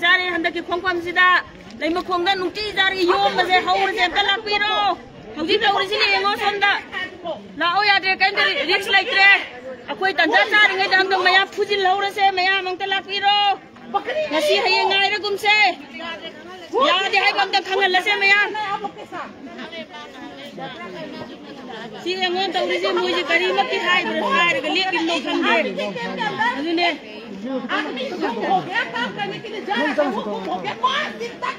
जारे हंदक की खोंगपम सिदा लई मखोंगदा नुटी जारे योम बजे हौर से तला पीरो हौजी तौरिसि लेंगो सोंदा लाओ यादे कैंदे रिक्स लाइत्रे अखोई तंजा चारिंगे दाम दम मया फुजिल लौरसे मया मंग तला पीरो ngasi hayeng ngai ra gumse ya de hai bam da khangal lase maya si ngon tawri je moi je kari mak ki hai ra ga le bin lo kham de adune हो गया काम करने के लिए जा रहा है वो हो गया 5 दिन तक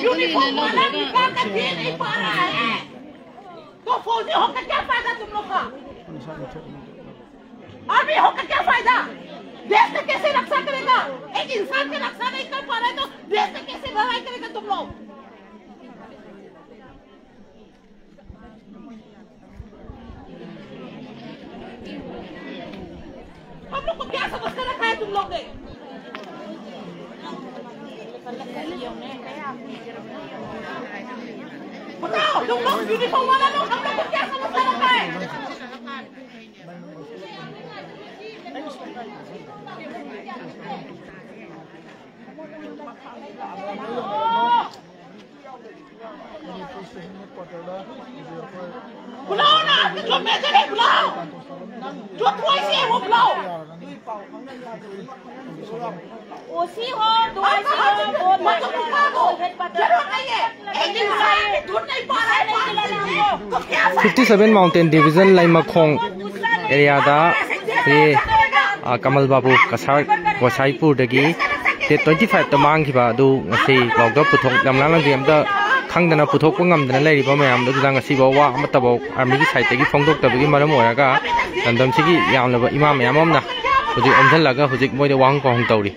यूनिफॉर्म वाला निकाल कर दे नहीं पा रहा है तो फौजी होकर क्या फायदा तुम लोग का आर्मी होकर क्या फायदा देश में कैसे रक्षा करेगा एक इंसान की रक्षा नहीं कर पा रहे तो देश में कैसे लड़ाई करेगा तुम लोग हम लोग को क्या समझ कर रखा है तुम लोग ने बताओ तुम लोग यूनिफॉर्म वाला लोग हम लोग को क्या समझ कर रखा है बुलाओ ना जो मेजर है बुलाओ जो ट्वाइसी है वो बुलाओ ओसी हो ट्वाइसी हो मत बुला दो जरूरत नहीं है एक इंसान ढूंढ नहीं पा रहा है तो क्या 57 माउंटेन डिवीजन लाइमखोंग एरिया दा ये कमल बाबू कसार गोसाईपुर दगी ते 25 ता मांगखिबा दु ngasi lawda puthok lamlang lagem da khangdana puthokpa ngamdana leiriba mayam da ngasi ba wa amata ba army gi side gi phongdok tabagi maram oyaga landam sigi yamlaba imam mayam amna hujik omdhalaga hujik moi de wang ko hong tawri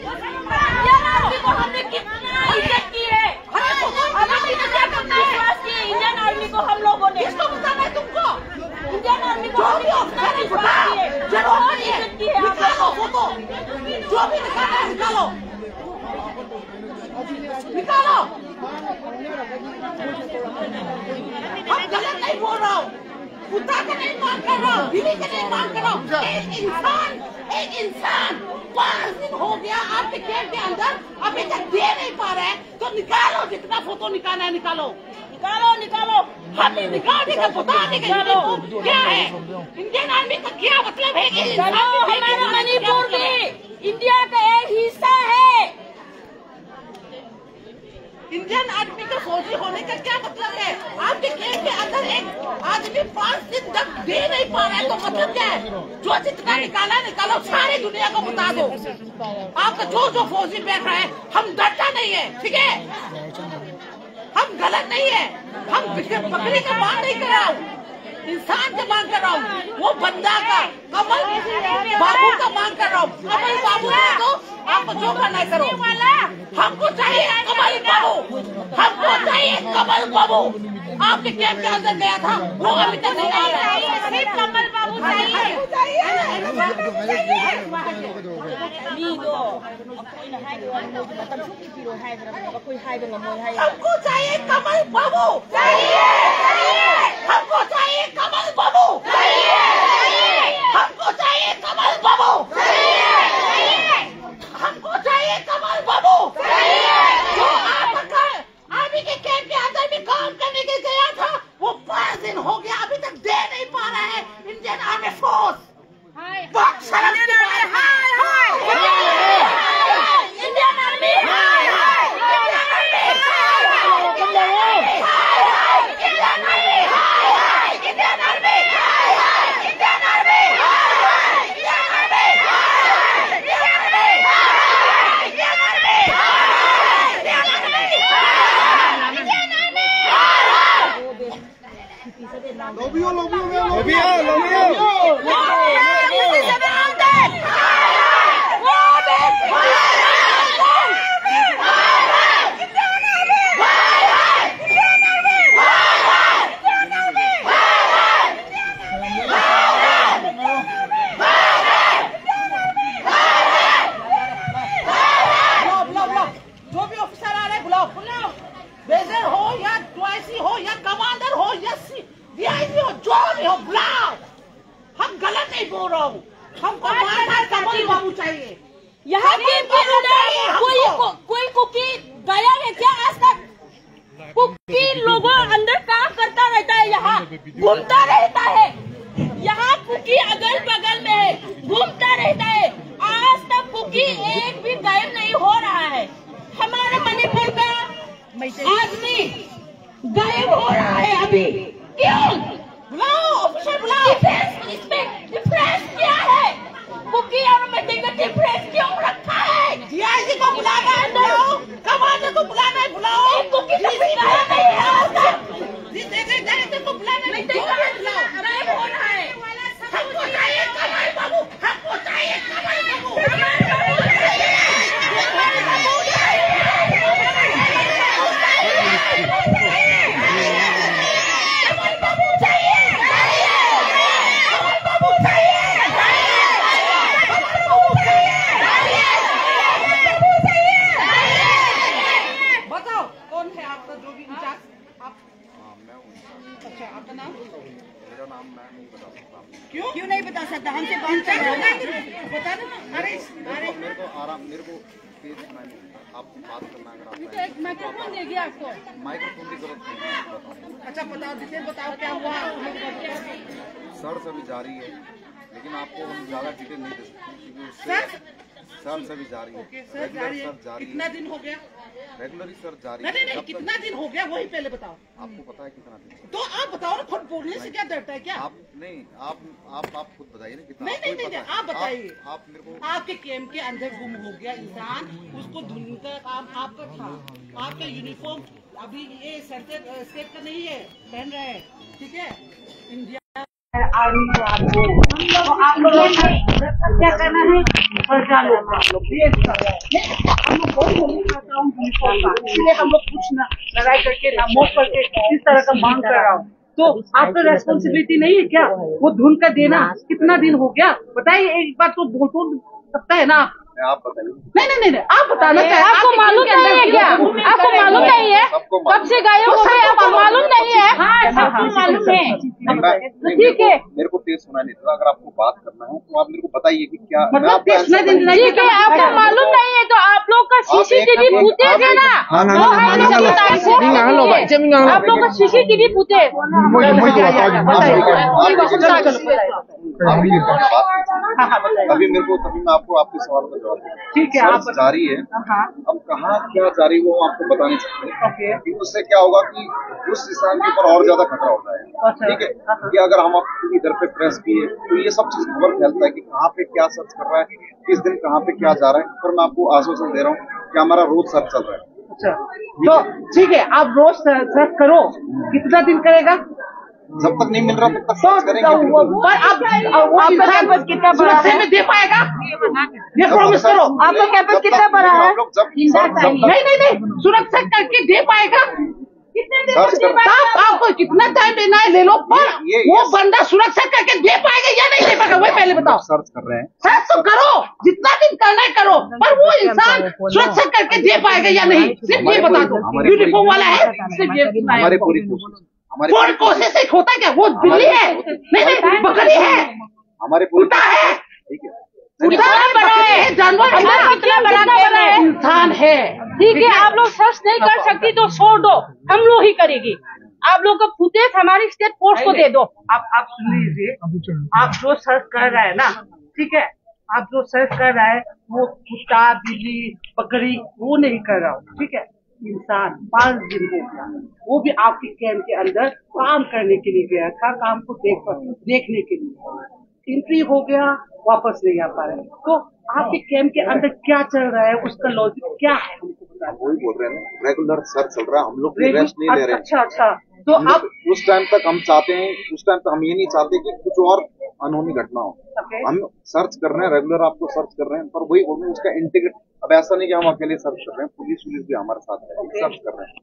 निकालो हम गलत नहीं बोल रहा हूँ कुत्ता का नहीं मांग कर रहा हूँ बिल्ली का नहीं मांग कर रहा हूँ एक इंसान 5 दिन हो गया आपके कैंप के अंदर अभी तक दे नहीं पा रहे हैं तो निकालो जितना फोटो निकालना है निकालो निकालो निकालो हम निकालने का बता देंगे क्या है इंडियन आर्मी का क्या मतलब है हमारा मणिपुर भी इंडिया का एक हिस्सा है इंडियन आर्मी का फौजी होने का क्या मतलब है आपके कैंप के अंदर एक आदमी 5 दिन तक दे नहीं पा रहा है तो मतलब क्या है जो जितना निकाला निकालो सारी दुनिया को बता दो आपका जो फौजी बैठ रहा है हम डरता नहीं है ठीक है हम गलत नहीं है हम बकरी का मांग नहीं कर रहा हूँ इंसान का मांग कर रहा हूँ वो बंदा का कमल बाबू का मांग कर रहा हूँ कमल बाबू तो आपको जो करना है करो हमको चाहिए कमल बाबू हमको चाहिए कमल बाबू आपके कैंप के अंदर गया था वो अभी तक नहीं आया सिर्फ कमल बाबू हमको चाहिए कमल बाबू हमको चाहिए कमल बाबू हमको चाहिए कमल बाबू हमको चाहिए कमल बाबू जो आपका आर्मी के कैंप के अंदर भी काम करने के गया था वो 5 दिन हो गया अभी तक दे नहीं पा रहा है इंडियन आर्मी फोर्स बहुत शर्म की बात है इंडियन आर्मी हमको कमल बाबू चाहिए यहाँ कोई कुकी आदमी गायब हो रहा है अभी, क्यों? बुलाओ ऑफिसर बुलाओ। डिफरेंस क्या है? कुकी और मीटिंग में डिफरेंस क्यों रखा है? डीआईजी को बुलाना है, बुलाओ। कमांडर को बुलाना है, बुलाओ। कुकी को बुलाना नहीं है, डायरेक्टर को बुलाना नहीं, बुलाओ। गायब हो रहा है। हमको चाहिए कमाल बाबू, हमको चाहिए कमाल बाबू, कमाल बाबू चाहिए, कमाल बाबू चाहिए, कमाल बाबू चाहिए, कमाल बाबू चाहिए, बताओ कौन है आपका जो भी इंचार्ज? आप? अच्छा, आपका नाम? मेरा नाम मैं नहीं बता सकता। क्यों नहीं बता सकता? हमसे बात कर रहे हो, बता दो। अरे मेरे को आराम, मेरे को तेज सुनाई नहीं, आप बात करना अगर आप एक माइक्रोफोन दे गया आपको, माइक्रोफोन की जरूरत नहीं है। अच्छा बताओ, डिटेल बताओ क्या हुआ। सर्च अभी जारी है, लेकिन आपको हम ज्यादा डिटेल नहीं दे सकते। सर्च अभी जारी है। सर जारी है। कितना दिन हो गया? रेगुलरली सर जारी है। नहीं, कितना दिन हो गया वही पहले बताओ। आपको पता है कितना दिन? तो आप बताओ ना, खुद बोलने से क्या डरता है क्या? आप नहीं, आप खुद बताइए ना कितना। नहीं, आप बताइए। आप मेरे को, आपके कैंप के अंदर गुम हो गया इंसान, उसको ढूंढने का काम आपका था। आपका यूनिफॉर्म अभी ये स्टेट का नहीं है, पहन रहे हैं, ठीक है? इंडिया आर्मी को आपको, तो आप लोग क्या करना है? पर्चा लो, हम लोग बहुत इसलिए हम लोग कुछ ना लड़ाई करके ना मोक करके इस तरह का मांग कर रहा हूँ। तो आपका रेस्पॉन्सिबिलिटी नहीं है क्या वो ढूंढ कर देना? कितना दिन हो गया बताइए, एक बार तो बोल सकता है ना आप बताइए। नहीं, आप बताना चाहिए। आपको मालूम नहीं है क्या? आपको मालूम नहीं है? कब से गायब हो गए आपको मालूम नहीं है? हाँ, सबको मालूम है। ठीक है, मेरे को तेज सुना नहीं था। अगर आपको बात करना है तो आप मेरे को बताइए कि क्या मतलब ठीक है। आपको मालूम नहीं है तो आप लोग का CCTV फुटेज है ना, आप लोग का CCTV फुटेज अभी मेरे को, तभी मैं आपको आपके सवाल का जवाब दूंगा। ठीक है, आप जारी है। अब कहाँ क्या जारी वो आपको बता नहीं सकते, क्योंकि उससे क्या होगा कि उस इंसान के ऊपर और ज्यादा खतरा होता है। ठीक है, कि अगर हम इधर पे प्रेस किए तो ये सब चीज खबर फैलता है कि कहाँ पे क्या सर्च कर रहा है, किस दिन कहाँ पे क्या जा रहा है। पर मैं आपको आश्वासन दे रहा हूँ कि हमारा रोज सर्च चल रहा है। अच्छा, तो ठीक है, आप रोज सर्च करो। कितना दिन करेगा? जब तक नहीं मिल रहा तब तक सर्च करेंगे। आपका कैंपस कितना बड़ा है? दे पाएगा? ये प्रॉमिस करो। आपका कैंपस कितना बड़ा है? नहीं, सुरक्षा करके दे पाएगा? कितने दिन? आपको कितना टाइम लेना है ले लो, पर वो बंदा सुरक्षा करके दे पाएगा या नहीं दे पाएगा वही पहले बताओ। सर्च कर रहे हैं, सर्च तो करो, जितना दिन करना है करो, पर वो इंसान सुरक्षा करके दे पाएगा या नहीं सिर्फ ये बता दो। यूनिफॉर्म वाला है, सिर्फ ये हमारी पूरी कोशिश से होता क्या? वो बिल्ली है? नहीं, बकरी है, हमारे कुत्ता है, जानवर है, इंसान है। ठीक है, आप लोग सर्च नहीं कर सकती तो छोड़ दो, हम लोग ही करेंगे। आप लोग का फुटेज हमारी स्टेट फोर्स को दे दो। आप सुन लीजिए, आप जो सर्च कर रहे हैं ना, ठीक है, आप जो सर्च कर रहे हैं वो कुत्ता, बिल्ली, बकरी वो नहीं कर रहा हूँ। ठीक है, इंसान 5 दिन हो गया, वो भी आपके कैंप के अंदर काम करने के लिए गया था, काम को देखने के लिए। एंट्री हो गया, वापस नहीं आ पा रहे। तो आपके कैंप के अंदर क्या चल रहा है, उसका लॉजिक क्या है हमको बता। वही बोल रहे हैं, रेगुलर सर्च चल रहा है, हम लोग रेस्ट नहीं ले रहे। अच्छा, तो आप उस टाइम तक हम चाहते हैं, उस टाइम तक हम ये नहीं चाहते कि कुछ और अनहोनी घटना हो। हम सर्च कर रहे हैं, रेगुलर आपको सर्च कर रहे हैं, पर वही बोल रहे हैं उसका इंटीग्रेट। अब ऐसा नहीं कि हम अकेले सर्च कर रहे हैं, पुलिस भी हमारे साथ है, सर्च कर रहे हैं।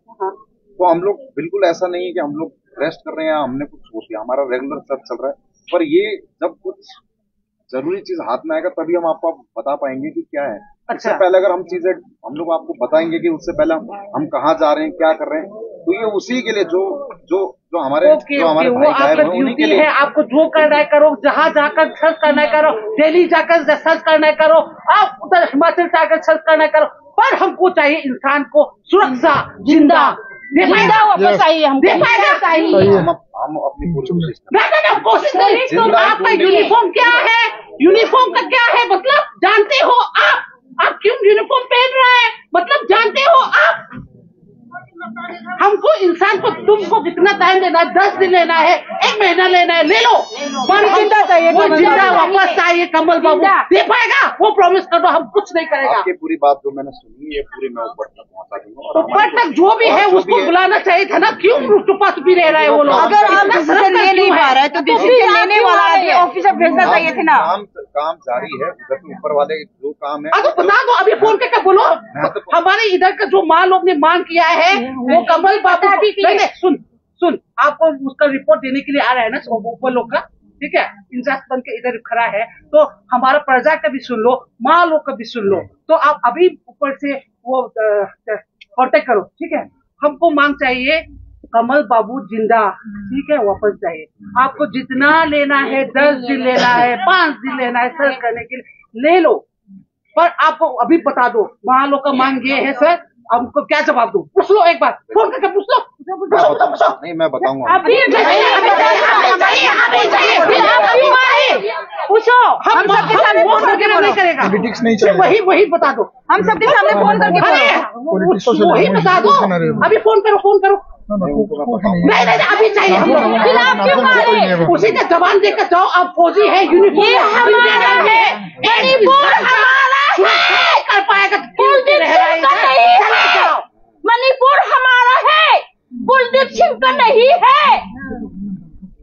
तो हम लोग बिल्कुल ऐसा नहीं है कि हम लोग रेस्ट कर रहे हैं, हमने कुछ छोड़ दिया, हमारा रेगुलर सर्च चल रहा है। पर ये जब कुछ जरूरी चीज हाथ में आएगा तभी हम आपको बता पाएंगे कि क्या है। अच्छा, उससे पहले अगर हम चीजें हम लोग आपको बताएंगे कि उससे पहले हम कहाँ जा रहे हैं, क्या कर रहे हैं, तो ये उसी के लिए जो हमारे भाई गायब हैं उन्हीं के लिए है। आपको जो करना है करो, जहाँ जाकर सर्च करना है करो, दिल्ली जाकर सर्च करना है करो, आप उधर हिमाचल जाकर सर्च करना है करो, पर हमको चाहिए इंसान को सुरक्षा, जिंदा वापस आइए, हम अपनी कोशिश करें। तो आपका यूनिफॉर्म क्या है? यूनिफॉर्म का क्या है मतलब जानते हो आप क्यों यूनिफॉर्म पहन रहे हैं? मतलब जानते हो आप? टाइम लेना है, 10 दिन लेना है, 1 महीना लेना है, ले लो, पर जिंदा चाहिए, वो जिंदा वापस चाहिए कमल बाबू। दे पाएगा वो प्रॉमिस कर दो, हम कुछ नहीं करेगा। आपकी पूरी बात जो मैंने सुनी है पूरी मैं ऊपर तक पहुंचा दूंगा। ऊपर तक जो भी है उसको बुलाना चाहिए था ना, क्यों चुपा चुपी रह रहा है वो लोग? अगर आप डिसीजन ले नहीं पा रहा है तो डिसीजन लेने वाला आदमी ऑफिसर भेजना चाहिए थे ना। काम जारी है, उधर के ऊपर वाले जो काम है तो बता दो, अभी फोन करके बोलो। हमारे इधर का जो माँ लोग ने मांग किया है वो कमल बाबू नहीं, सुन आपको उसका रिपोर्ट देने के लिए आ रहा है ना ऊपर लोग का, ठीक है, इंचार्ज बन के इधर खड़ा है, तो हमारा प्रजा का भी सुन लो, माँ लोग का भी सुन लो। तो आप अभी ऊपर से वो कांटेक्ट करो, ठीक है। हमको मांग चाहिए कमल बाबू जिंदा, ठीक है, वापस चाहिए। आपको जितना लेना है, 10 दिन लेना है, 5 दिन लेना है, सर्च करने के लिए ले लो, पर आपको अभी बता दो वहाँ लोग का मांग ये है सर, हमको क्या जवाब दो? पूछ लो, एक बार फोन करके पूछ लो। नहीं मैं बताऊंगा पूछो, हम सबके सामने फोन करके नहीं करेगा, वही बता दो, हम सबके सामने फोन करके वही बता दो। अभी फोन करो नहीं अभी चाहिए हम लोग। उसी का जवान देकर जाओ, आप फौजी है, यूनिफॉर्म कर पाएगा। मणिपुर हमारा है, कुलदीप सिंह का नहीं है।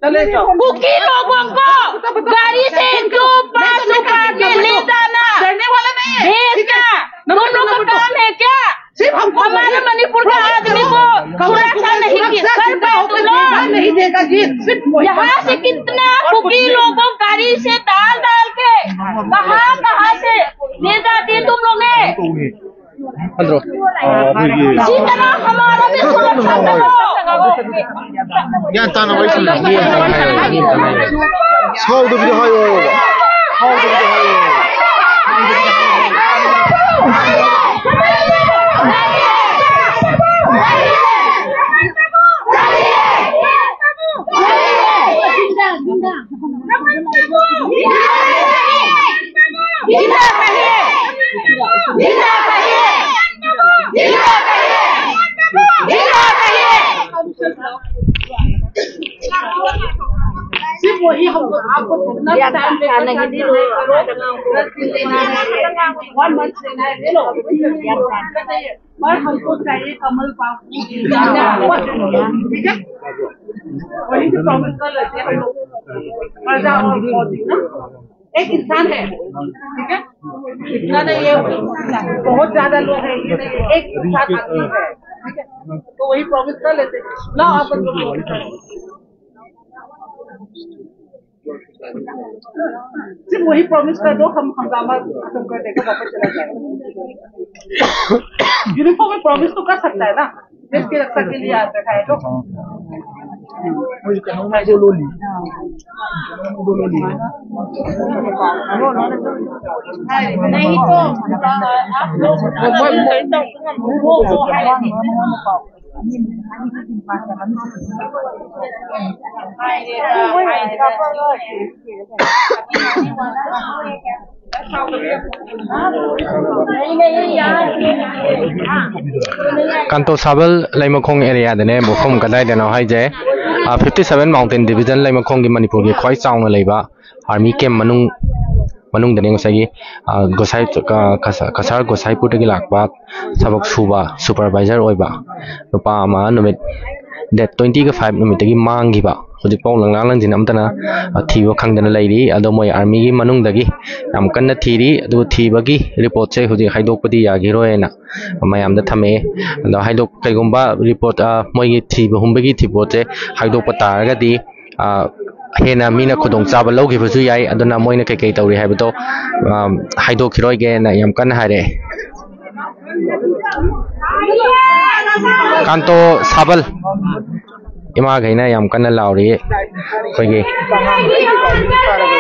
चले जाओ, कुकी लोगों को गाड़ी से के ले जाना, डरने वाला नहीं है, भेजना दोनों का काम है क्या? सिर्फ हमको हमारे मणिपुर के आदमी को सुरक्षा नहीं कर पाए तुम लोग नहीं देगा जी। यहाँ से कितना कुकी लोगों गाड़ी से डाल के कहाँ से ले जाती तुम लोग ने? जितना हमारा भी सुरक्षा करो। सिर्फ वही हमको आपको जितना टाइम लेना है, 1 मंथ लेना है, ले लो, और हमको चाहिए कमल बाबू, ठीक है, वही से प्रॉमिस कर लेते हैं हम लोग। प्रजा और फौजी ना एक इंसान है, ठीक है, इतना नहीं है, बहुत ज्यादा लोग हैं, ये नहीं एक इंसान आदमी है, ठीक है, तो वही प्रॉमिस कर लेते हैं। ना आप सिर्फ वही प्रॉमिस कर दो, हम हंगामा खत्म कर देगा, वापस चला जाएगा। यूनिफॉर्म में प्रॉमिस तो कर सकता है ना, देश की रक्षा के लिए बैठा है तो नहीं तो आप Kanto Sabal Laimakong area the name of Home Gadai Hai Jay 57 Mountain Division Laimakong Manipur quite sound labor army came Manung the name Sagi Gosai Kasar Gosai Putaki Lakba Sabok Suba Supervisor Oiba Nupama Numit that 25 Numitagi Mangiba the Pong Lang in Amtana Tivo Kangana lady Adomoy army Manung Dagi Amkana Tiri do Tibagi report say who the Hydopati Yagiroena Mayam the Tame and the Hydop Kagumba report Moy Tib Humbagi Tibote Hydopata di Hena Mina Kudong Saba Logi Vuzuyai Adona Moina Kakato Rehabito Hydro Kiroigan Yamkan Hare Kanto Sabal Ima Gaina Yamkana Lauri Kogi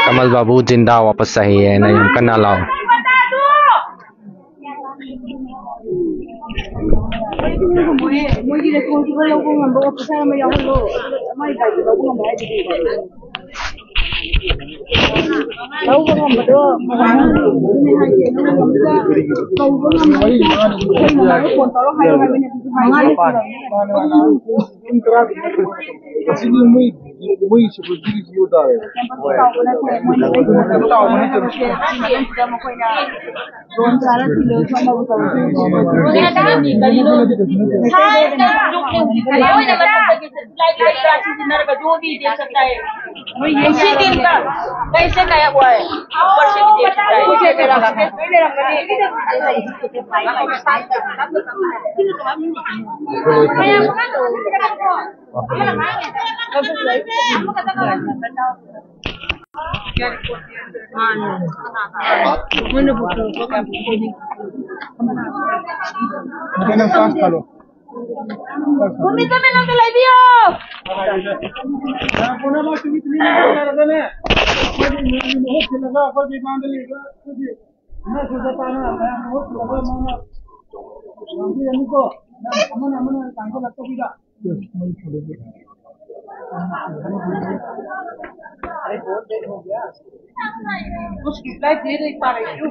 Kamal Babu Jinda Wapasahi and Yamkana Lau कैसे नया हुआ है ऊपर से भी देख सकता है Bumito me lang televiyo. कुछ रिप्लाई दे नहीं पा रही हूँ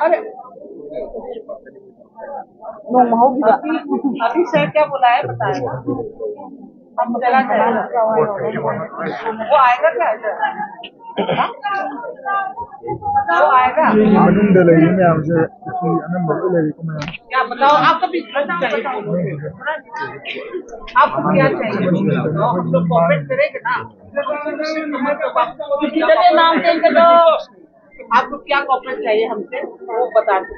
अरे अभी सर क्या बोला है बताए हम चला जाएगा वो आएगा क्या वो आएगा क्या बताओ आपका बिजनेस चाहिए आपको क्या चाहिए हम लोग कॉपरेट करेंगे ना नाम देंगे तो आपको क्या कॉपरेट चाहिए हमसे वो बता दो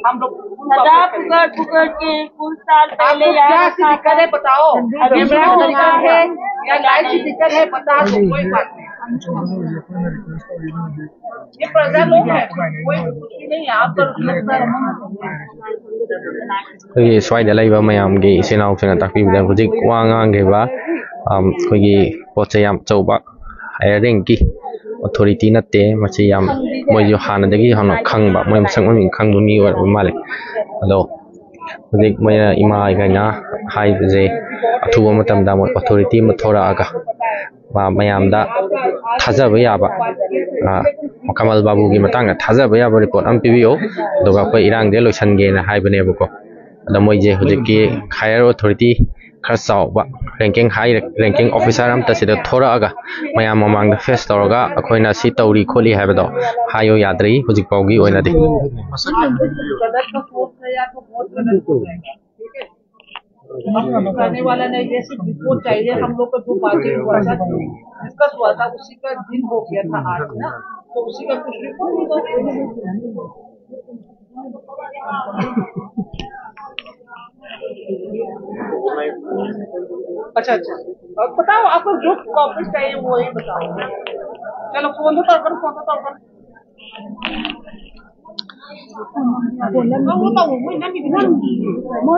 हम लोग पुकड़ के कुछ साल पहले क्या दिक्कत है बताओ है या लाइट की दिक्कत है बता दो कोई बात नहीं ये प्रजा लोग है कोई नहीं आप तो स्वाइदा लैबा मयामगी इसेनाउसना ताकपीबदा हुजिक वा nganggeba khogi poche yam chauba airing ki authority natte machi yam moi jo hanadagi hana khangba moi masang mi khangbu mi wa male ado hudik moi ima igaina hai je athuba matam da moi authority ma thora aga ba mayam da thajaba yaba Kamal Babu gi matang na thajaba yaba report am pibiyo doga koi irang de loisan ge na haibane buko ada moi je hujiki higher authority khar saw ba ranking high ranking officer am ta sida thora aga mayam mamang da face toroga akoina si tauri kholi habado hayo yadri hujik pawgi oina de खाने वाला नहीं जैसे report चाहिए हम लोग को जो party हुआ था डिस्कस हुआ था उसी का दिन हो गया था आज ना तो उसी का कुछ रिपोर्ट भी दो अच्छा अच्छा बताओ आपको जो कॉपी चाहिए वो ही बताओ चलो फोन तो कर वो तो वो